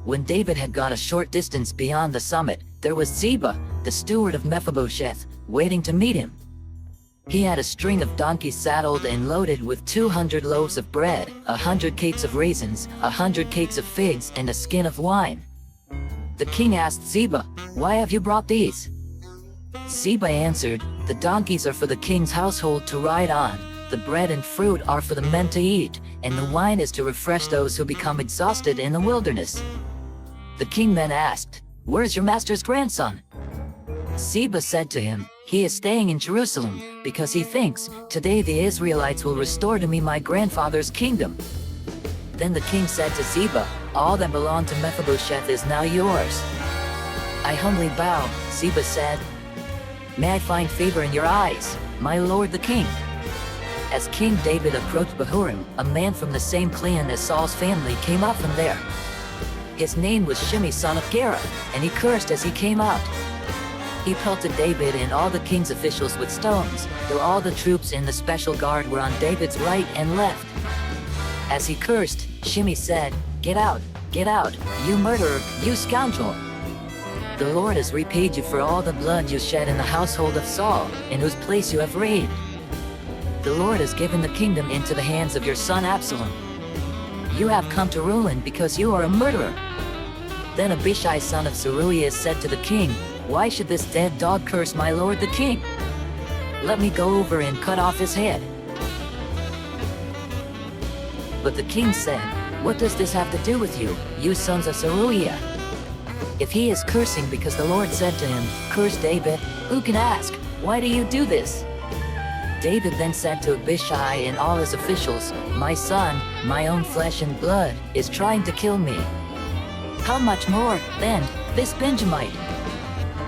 When David had gone a short distance beyond the summit, there was Ziba, the steward of Mephibosheth, waiting to meet him. He had a string of donkeys saddled and loaded with 200 loaves of bread, 100 cakes of raisins, 100 cakes of figs, and a skin of wine. The king asked Ziba, "Why have you brought these?" Ziba answered, "The donkeys are for the king's household to ride on, the bread and fruit are for the men to eat, and the wine is to refresh those who become exhausted in the wilderness." The king then asked, "Where's your master's grandson?" Ziba said to him, "He is staying in Jerusalem, because he thinks, 'Today the Israelites will restore to me my grandfather's kingdom.'" Then the king said to Ziba, "All that belonged to Mephibosheth is now yours." "I humbly bow," Ziba said. "May I find favor in your eyes, my lord the king?" As King David approached Bahurim, a man from the same clan as Saul's family came out from there. His name was Shimei son of Gera, and he cursed as he came out. He pelted David and all the king's officials with stones, though all the troops in the special guard were on David's right and left. As he cursed, Shimei said, get out, you murderer, you scoundrel! The Lord has repaid you for all the blood you shed in the household of Saul, in whose place you have reigned. The Lord has given the kingdom into the hands of your son Absalom. You have come to ruin because you are a murderer." Then Abishai son of Zeruiah said to the king, "Why should this dead dog curse my lord the king? Let me go over and cut off his head." But the king said, "What does this have to do with you, you sons of Zeruiah? If he is cursing because the Lord said to him, 'Curse David,' who can ask, 'Why do you do this?'" David then said to Abishai and all his officials, "My son, my own flesh and blood, is trying to kill me. How much more, then, this Benjamite?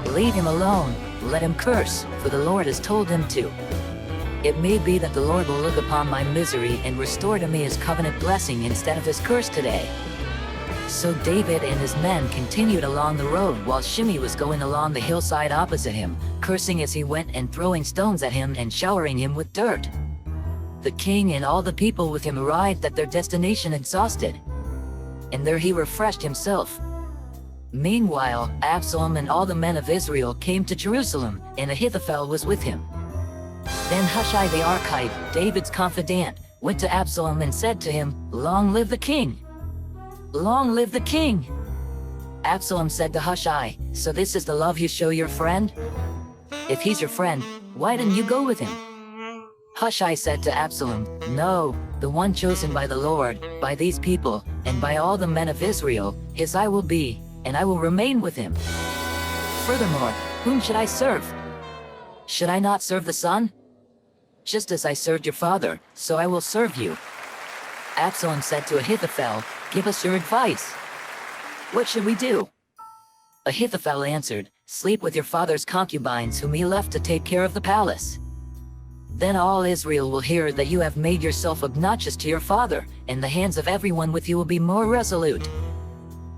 Leave him alone, let him curse, for the Lord has told him to. It may be that the Lord will look upon my misery and restore to me his covenant blessing instead of his curse today." So David and his men continued along the road while Shimei was going along the hillside opposite him, cursing as he went and throwing stones at him and showering him with dirt. The king and all the people with him arrived at their destination exhausted, and there he refreshed himself. Meanwhile, Absalom and all the men of Israel came to Jerusalem, and Ahithophel was with him. Then Hushai the Archite, David's confidant, went to Absalom and said to him, "Long live the king! Long live the king!" Absalom said to Hushai, "So this is the love you show your friend? If he's your friend, why didn't you go with him?" Hushai said to Absalom, "No, the one chosen by the Lord, by these people, and by all the men of Israel, his I will be, and I will remain with him. Furthermore, whom should I serve? Should I not serve the son? Just as I served your father, so I will serve you." Absalom said to Ahithophel, "Give us your advice. What should we do?" Ahithophel answered, "Sleep with your father's concubines whom he left to take care of the palace. Then all Israel will hear that you have made yourself obnoxious to your father, and the hands of everyone with you will be more resolute."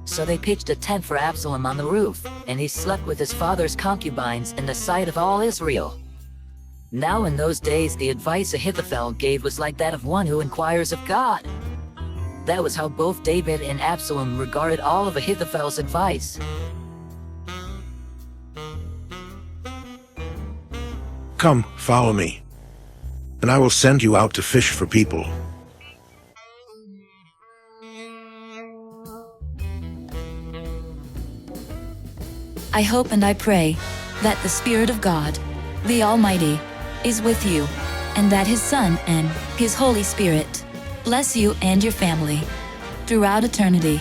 So they pitched a tent for Absalom on the roof, and he slept with his father's concubines in the sight of all Israel. Now in those days the advice Ahithophel gave was like that of one who inquires of God. That was how both David and Absalom regarded all of Ahithophel's advice. "Come, follow me, and I will send you out to fish for people." I hope and I pray that the Spirit of God, the Almighty, is with you, and that His Son and His Holy Spirit bless you and your family throughout eternity.